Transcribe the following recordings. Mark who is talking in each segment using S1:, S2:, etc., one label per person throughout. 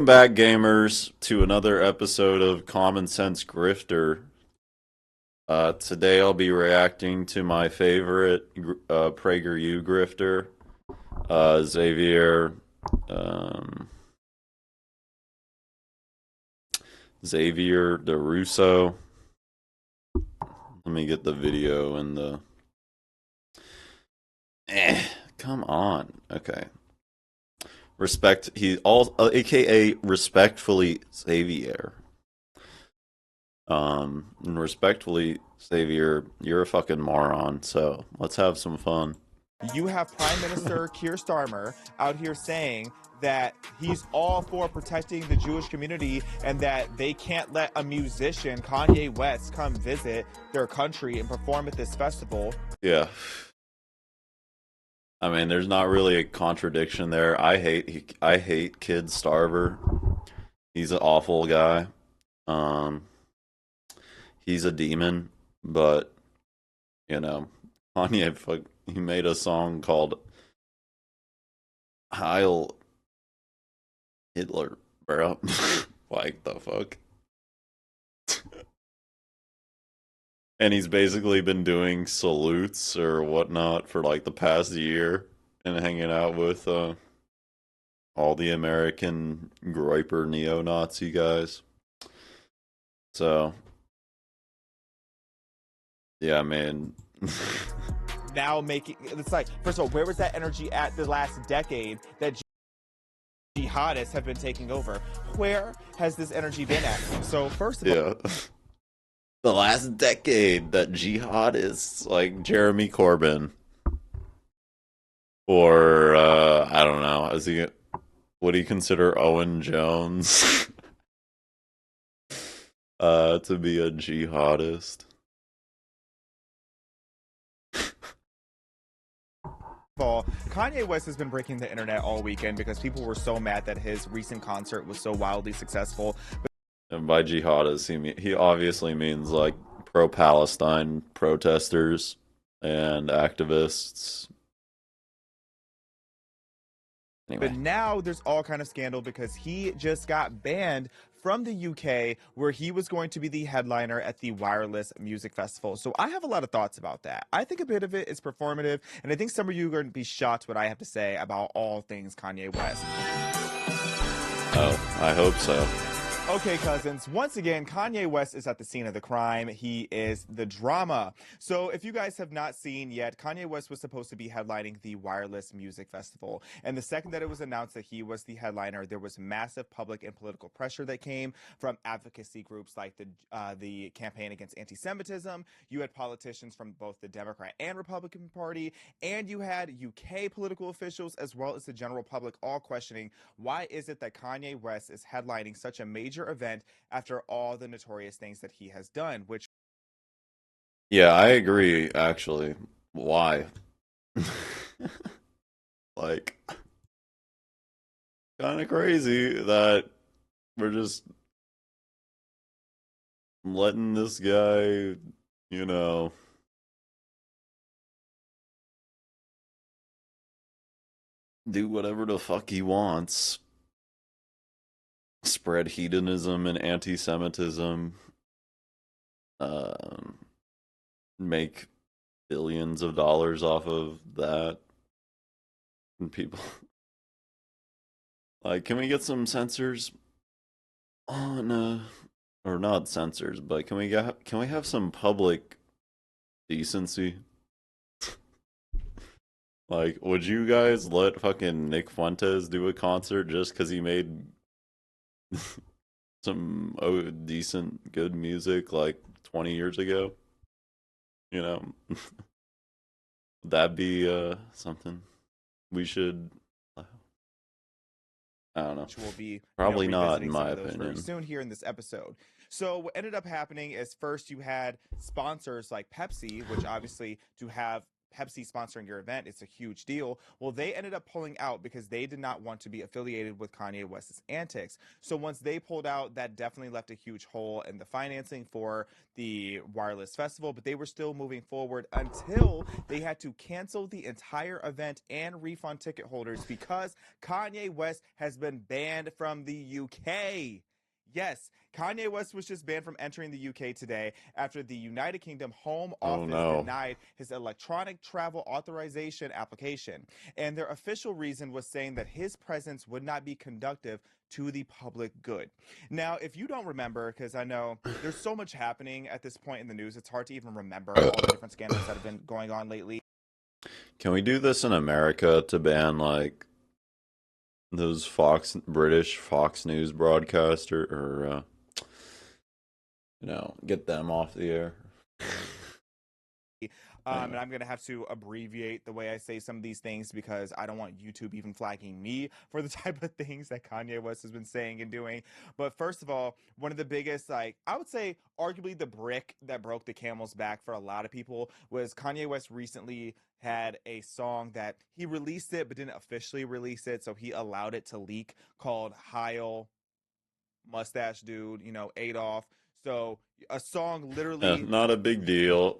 S1: Welcome back, gamers, to another episode of Common Sense Grifter. Today I'll be reacting to my favorite PragerU grifter, Xavier, um, Xavier Durousseau. Let me get the video in the. Come on. Okay. AKA respectfully Xavier. And respectfully, Xavier, you're a fucking moron. So let's have some fun.
S2: You have Prime Minister Keir Starmer out here saying that he's all for protecting the Jewish community and that they can't let a musician, Kanye West, come visit their country and perform at this festival.
S1: Yeah. I mean, there's not really a contradiction there. I hate Kid Starver. He's an awful guy. Um, he's a demon, but Kanye he made a song called Heil Hitler, bro. Like the fuck. And he's basically been doing salutes or whatnot for like the past year and hanging out with all the American Groiper neo-Nazi guys. So, yeah, man.
S2: Now it's like, first of all, where was that energy at the last decade that jihadists have been taking over? Where has this energy been at? So first of all,
S1: Yeah. The last decade that jihadists like Jeremy Corbyn or I don't know, would he consider Owen Jones to be a jihadist?
S2: Kanye West has been breaking the internet all weekend because people were so mad that his recent concert was so wildly successful.
S1: And by jihadists, he obviously means like pro-Palestine protesters and activists. Anyway.
S2: But now there's all kind of scandal because he just got banned from the UK, where he was going to be the headliner at the Wireless Music Festival. So I have a lot of thoughts about that. I think a bit of it is performative, and I think some of you are going to be shocked what I have to say about all things Kanye West.
S1: Oh, I hope so.
S2: Okay, cousins, once again, Kanye West is at the scene of the crime. He is the drama. So if you guys have not seen yet, Kanye West was supposed to be headlining the Wireless Music Festival. And the second that it was announced that he was the headliner, there was massive public and political pressure that came from advocacy groups like the campaign against antisemitism. You had politicians from both the Democrat and Republican Party, and you had UK political officials as well as the general public all questioning, why is it that Kanye West is headlining such a major event after all the notorious things that he has done, which
S1: Yeah, I agree actually. Why? Like kind of crazy that we're just letting this guy, you know, do whatever the fuck he wants. Spread hedonism and anti-Semitism. Um, make billions of dollars off of that. And people like, can we get some censors on or not censors, but can we have some public decency? Like, would you guys let fucking Nick Fuentes do a concert just because he made some decent, good music like 20 years ago? You know, that'd be something we should. I don't know.
S2: will be
S1: Probably not, in
S2: revisiting
S1: my
S2: some of those very
S1: opinion.
S2: soon here in this episode. So what ended up happening is first you had sponsors like Pepsi, which obviously to have Pepsi sponsoring your event. It's a huge deal. Well, they ended up pulling out because they did not want to be affiliated with Kanye West's antics. So once they pulled out, that definitely left a huge hole in the financing for the wireless festival, but they were still moving forward until they had to cancel the entire event and refund ticket holders because Kanye West has been banned from the UK. Yes, Kanye West was just banned from entering the UK today after the United Kingdom Home
S1: Oh
S2: Office
S1: no.
S2: denied his electronic travel authorization application. And their official reason was saying that his presence would not be conducive to the public good. Now, if you don't remember, because I know there's so much happening at this point in the news, it's hard to even remember all the different scandals that have been going on lately.
S1: Can we do this in America to ban like those British Fox News broadcaster or get them off the air?
S2: And
S1: Anyway.
S2: I'm going to have to abbreviate the way I say some of these things because I don't want YouTube even flagging me for the type of things that Kanye West has been saying and doing. But first of all, one of the biggest, like, I would say, arguably the brick that broke the camel's back for a lot of people was Kanye West recently had a song that he released it but didn't officially release it. So he allowed it to leak called Heil Mustache Dude, Adolf. So a song literally
S1: Not a big deal.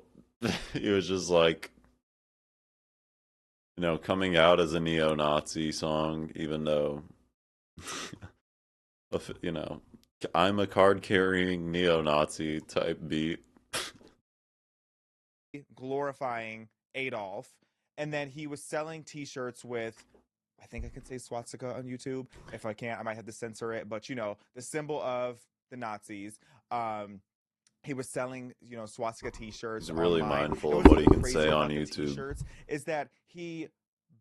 S1: He was just like, coming out as a neo-Nazi song, even though, you know, I'm a card-carrying neo-Nazi type beat.
S2: glorifying Adolf, and then he was selling T-shirts with, I think I can say swastika on YouTube. If I can't, I might have to censor it. But the symbol of the Nazis. He was selling, swastika T-shirts
S1: He's really
S2: online.
S1: mindful
S2: And
S1: of
S2: what's
S1: what he
S2: even
S1: can say
S2: crazier
S1: on
S2: about the
S1: YouTube.
S2: T-shirts is that he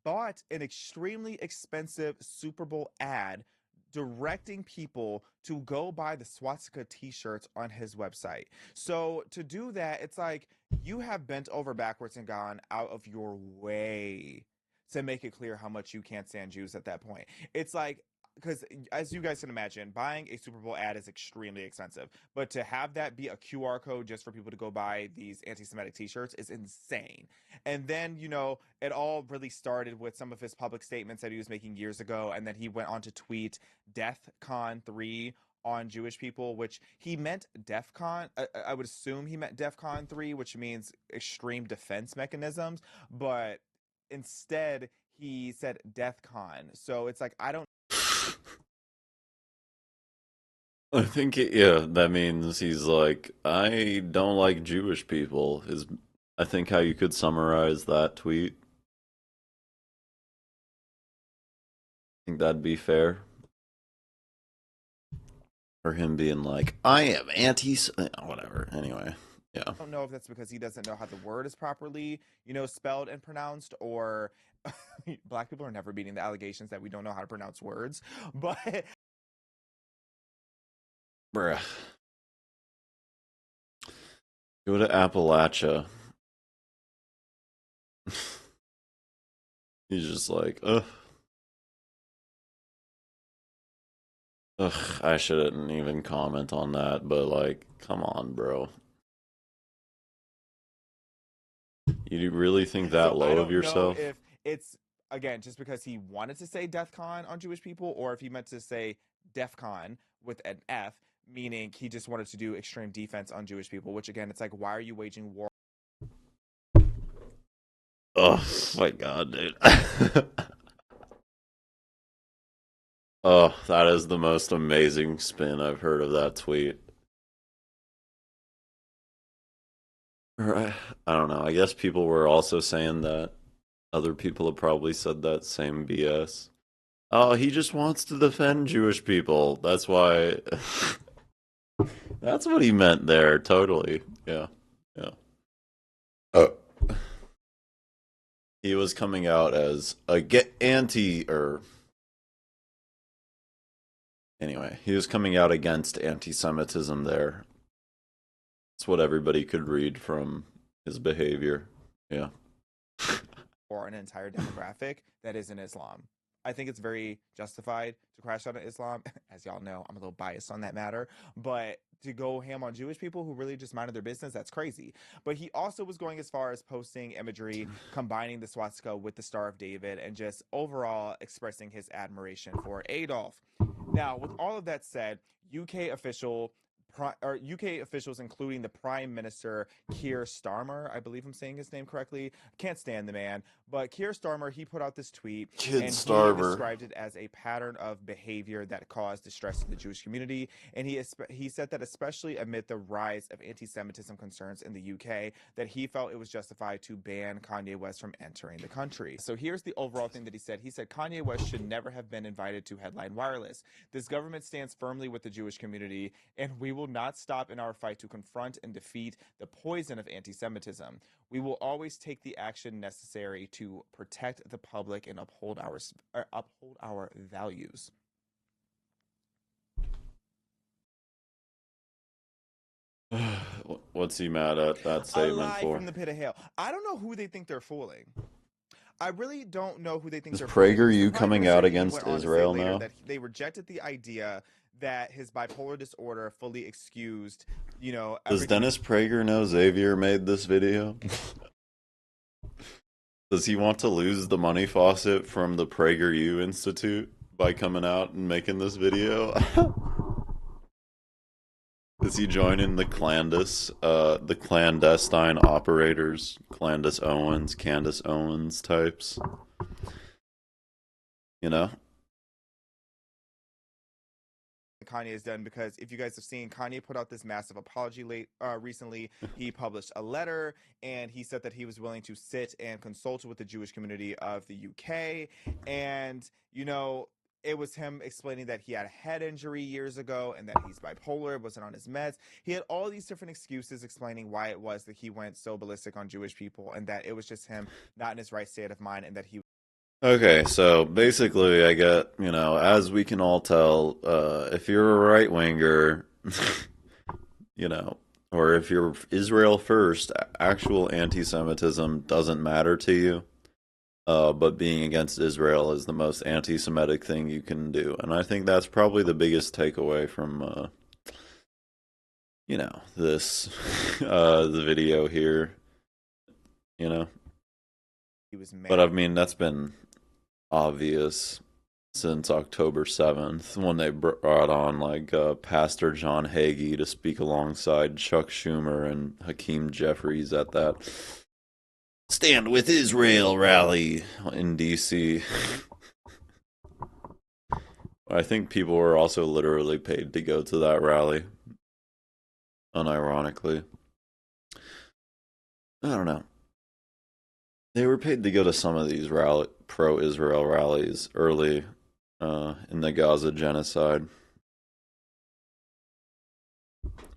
S2: bought an extremely expensive Super Bowl ad directing people to go buy the swastika t-shirts on his website. So to do that, it's like you have bent over backwards and gone out of your way to make it clear how much you can't stand Jews at that point. It's like, because as you guys can imagine, buying a Super Bowl ad is extremely expensive. But to have that be a QR code just for people to go buy these anti-Semitic T-shirts is insane. And then, it all really started with some of his public statements that he was making years ago, and then he went on to tweet Death Con 3 on Jewish people, which he meant DEFCON. I would assume he meant DEFCON 3, which means extreme defense mechanisms, but instead he said DEFCON. So it's like, I don't
S1: I think, yeah, that means he's like, I don't like Jewish people, is I think how you could summarize that tweet. I think that'd be fair. Or him being like, I am anti, whatever. Anyway, yeah.
S2: don't know if that's because he doesn't know how the word is properly, spelled and pronounced, or black people are never beating the allegations that we don't know how to pronounce words. But
S1: Bruh. Go to Appalachia. He's just like, ugh. Ugh, I shouldn't even comment on that, but like, come on, bro. You really think that
S2: so I
S1: low of
S2: don't know
S1: yourself?
S2: if it's again just because he wanted to say DEFCON on Jewish people, or if he meant to say DEFCON with an F, meaning he just wanted to do extreme defense on Jewish people. Which again, it's like, why are you waging war?
S1: Oh my god, dude. Oh, that is the most amazing spin I've heard of that tweet. Right. I don't know. I guess people were also saying that other people have probably said that same BS. Oh, he just wants to defend Jewish people. That's why. That's what he meant there. Totally. Yeah. Yeah. Oh. He was coming out as a get anti or anyway, he was coming out against anti-Semitism there. That's what everybody could read from his behavior. Yeah.
S2: Or an entire demographic that isn't Islam. I think it's very justified to crash out on Islam. As y'all know, I'm a little biased on that matter. But to go ham on Jewish people who really just minded their business, that's crazy. But he also was going as far as posting imagery, combining the swastika with the Star of David, and just overall expressing his admiration for Adolf. Now, with all of that said, UK official UK officials, including the Prime Minister Keir Starmer, I believe I'm saying his name correctly. Can't stand the man, but Keir Starmer, he put out this tweet
S1: Kid
S2: and he
S1: Starver.
S2: described it as a pattern of behavior that caused distress to the Jewish community. And he said that especially amid the rise of anti-Semitism concerns in the UK, that he felt it was justified to ban Kanye West from entering the country. So here's the overall thing that he said. He said Kanye West should never have been invited to headline Wireless. This government stands firmly with the Jewish community, and we will not stop in our fight to confront and defeat the poison of anti-Semitism. We will always take the action necessary to protect the public and uphold our values.
S1: What's he mad at that
S2: A
S1: statement
S2: lie
S1: for?
S2: from the pit of hell. I don't know who they think they're fooling. I really don't know who they think
S1: Is
S2: they're fooling because the
S1: PragerU
S2: prime
S1: coming
S2: minister
S1: out
S2: even
S1: against
S2: went on to say
S1: Israel
S2: later
S1: now?
S2: that they rejected the idea that his bipolar disorder fully excused,
S1: Does
S2: everything.
S1: Dennis Prager know Xavier made this video? Does he want to lose the money faucet from the PragerU Institute by coming out and making this video? Is he joining the clandestine operators, Candace Owens types? You know?
S2: Kanye has done, because if you guys have seen, Kanye put out this massive apology recently. He published a letter and he said that he was willing to sit and consult with the Jewish community of the UK. And, it was him explaining that he had a head injury years ago and that he's bipolar, wasn't on his meds. He had all these different excuses explaining why it was that he went so ballistic on Jewish people and that it was just him not in his right state of mind and that he.
S1: Okay, so basically, I get, as we can all tell, if you're a right winger, you know, or if you're Israel first, actual anti Semitism doesn't matter to you. But being against Israel is the most anti Semitic thing you can do. And I think that's probably the biggest takeaway from, this, the video here, you know.
S2: He was
S1: But
S2: mad.
S1: I mean, that's been obvious since October 7th when they brought on like Pastor John Hagee to speak alongside Chuck Schumer and Hakeem Jeffries at that Stand with Israel rally in DC. I think people were also literally paid to go to that rally, unironically. I don't know. They were paid to go to some of these pro-Israel rallies early in the Gaza genocide.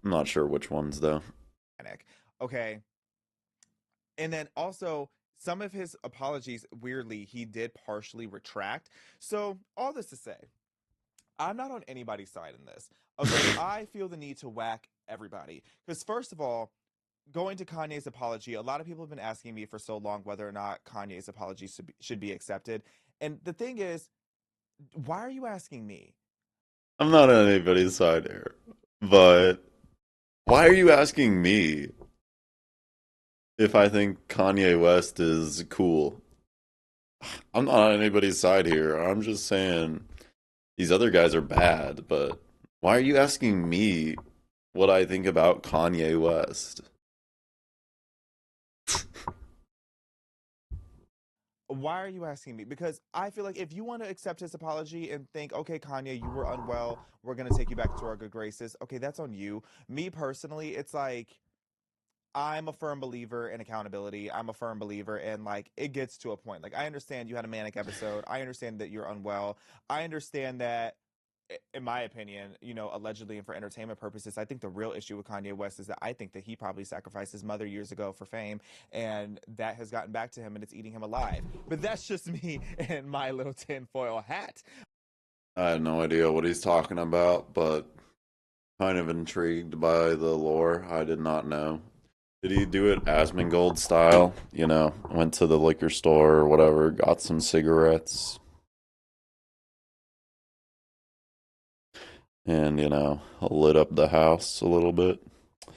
S1: I'm not sure which ones though.
S2: Okay. And then also, some of his apologies, weirdly, he did partially retract. So, all this to say, I'm not on anybody's side in this. Okay, I feel the need to whack everybody. Because, first of all, going to Kanye's apology, a lot of people have been asking me for so long whether or not Kanye's apology should be accepted. And the thing is, why are you asking me?
S1: I'm not on anybody's side here, but why are you asking me if I think Kanye West is cool? I'm not on anybody's side here. I'm just saying these other guys are bad, but why are you asking me what I think about Kanye West?
S2: Why are you asking me? Because I feel like if you want to accept his apology and think, okay, Kanye, you were unwell, we're going to take you back to our good graces, okay, that's on you. Me personally, it's like, I'm a firm believer in accountability. I'm a firm believer in, like, it gets to a point. Like, I understand you had a manic episode. I understand that you're unwell. I understand that, in my opinion, allegedly and for entertainment purposes, I think the real issue with Kanye West is that I think that he probably sacrificed his mother years ago for fame, and that has gotten back to him and it's eating him alive. But that's just me and my little tinfoil hat.
S1: I have no idea what he's talking about, but kind of intrigued by the lore. I did not know. Did he do it Asmongold style? Went to the liquor store or whatever, got some cigarettes, and lit up the house a little bit.
S2: But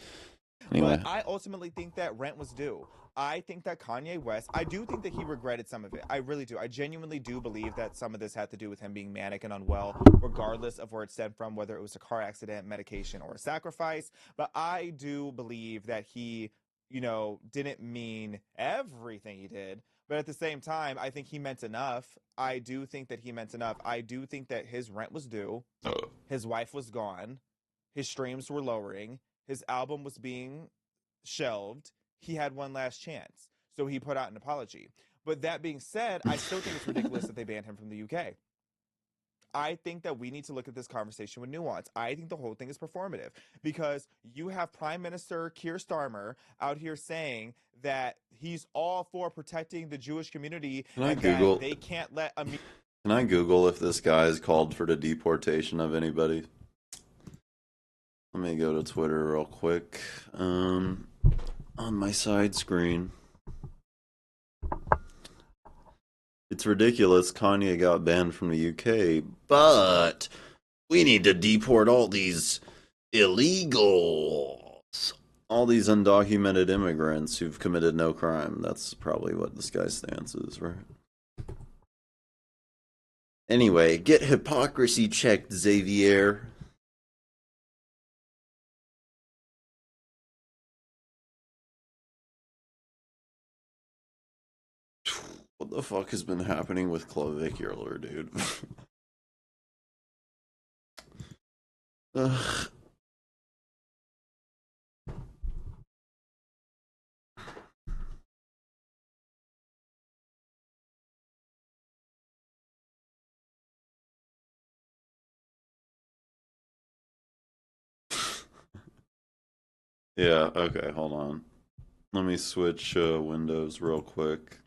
S1: Anyway,
S2: I ultimately think that rent was due. I think that Kanye West, I do think that he regretted some of it. I really do. I genuinely do believe that some of this had to do with him being manic and unwell, regardless of where it stemmed from, whether it was a car accident, medication, or a sacrifice. But I do believe that he, didn't mean everything he did. But at the same time, I think he meant enough. I do think that he meant enough. I do think that his rent was due.
S1: uh,
S2: His wife was gone. His streams were lowering. His album was being shelved. He had one last chance. So he put out an apology. But that being said, I still think it's ridiculous that they banned him from the UK. I think that we need to look at this conversation with nuance. I think the whole thing is performative because you have Prime Minister Keir Starmer out here saying that he's all for protecting the Jewish community
S1: can I
S2: and that
S1: Google?
S2: they can't let a
S1: Can I Google if this guy has called for the deportation of anybody? Let me go to Twitter real quick. On my side screen. It's ridiculous Kanye got banned from the UK, but we need to deport all these illegals. All these undocumented immigrants who've committed no crime. That's probably what this guy's stance is, right? Anyway, get hypocrisy checked, Xavier. What the fuck has been happening with clavicular, dude? Ugh. Yeah, okay, hold on. Let me switch windows real quick.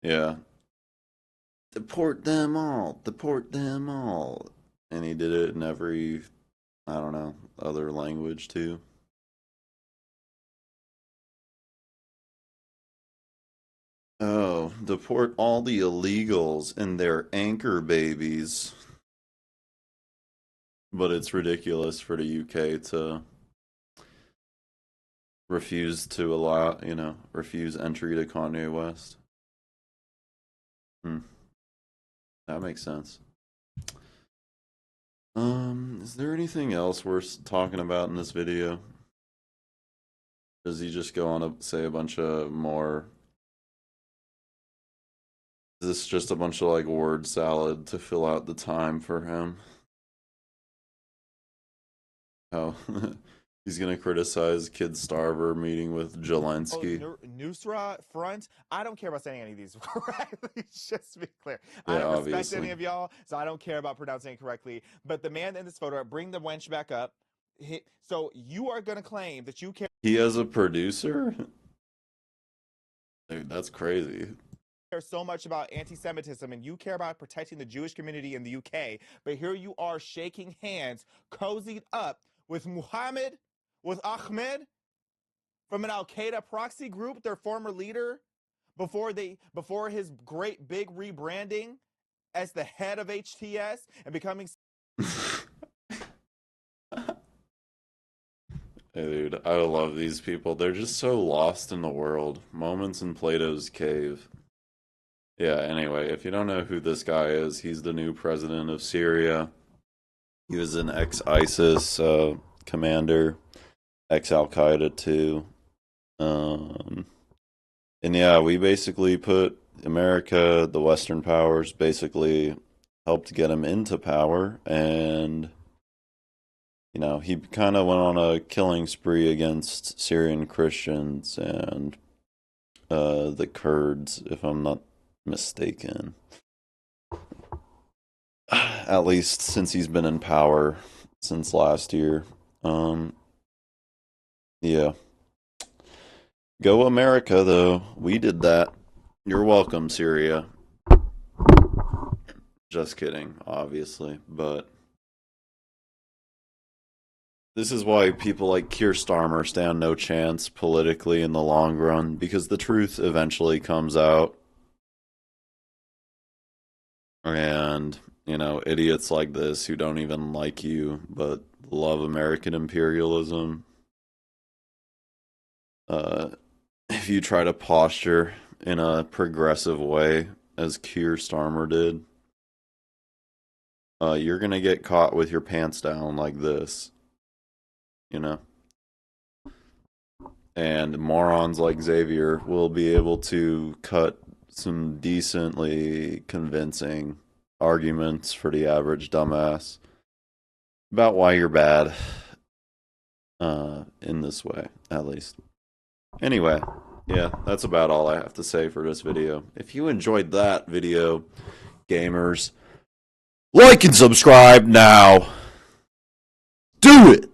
S1: Yeah. Deport them all. Deport them all. And he did it in every, I don't know, other language too. Oh, deport all the illegals and their anchor babies. But it's ridiculous for the UK to refuse to allow, refuse entry to Kanye West. Hmm, that makes sense. Is there anything else worth talking about in this video? Does he just go on to say a bunch of more? Is this just a bunch of like word salad to fill out the time for him? Oh, he's gonna criticize Kid Starver meeting with
S2: Oh,
S1: Jelensky.
S2: Nusra front. I don't care about saying any of these correctly. Just to be clear, I
S1: Yeah,
S2: don't respect any
S1: obviously.
S2: of y'all, so I don't care about pronouncing it correctly. But the man in this photo, bring the wench back up. So you are going to claim that you care
S1: He has a producer? Dude, that's crazy.
S2: so much about anti-Semitism and you care about protecting the Jewish community in the UK, but here you are shaking hands, cozied up with Muhammad, with Ahmed from an Al Qaeda proxy group, their former leader, before his great big rebranding as the head of HTS and becoming.
S1: Hey, dude, I love these people. They're just so lost in the world. Moments in Plato's cave. Yeah, anyway, if you don't know who this guy is, he's the new president of Syria. He was an ex ISIS commander, ex Al Qaeda too. Um, and yeah, we basically put America, the Western powers, basically helped get him into power. And, he kind of went on a killing spree against Syrian Christians and the Kurds, if I'm not mistaken. At least since he's been in power since last year. Um, yeah. Go America, though. We did that. You're welcome, Syria. Just kidding, obviously. But this is why people like Keir Starmer stand no chance politically in the long run, because the truth eventually comes out. And, idiots like this who don't even like you but love American imperialism. Uh, if you try to posture in a progressive way, as Keir Starmer did, you're gonna get caught with your pants down like this, you know? And morons like Xavier will be able to cut some decently convincing arguments for the average dumbass about why you're bad, in this way, at least. Anyway, yeah, that's about all I have to say for this video. If you enjoyed that video, gamers, like and subscribe now. Do it!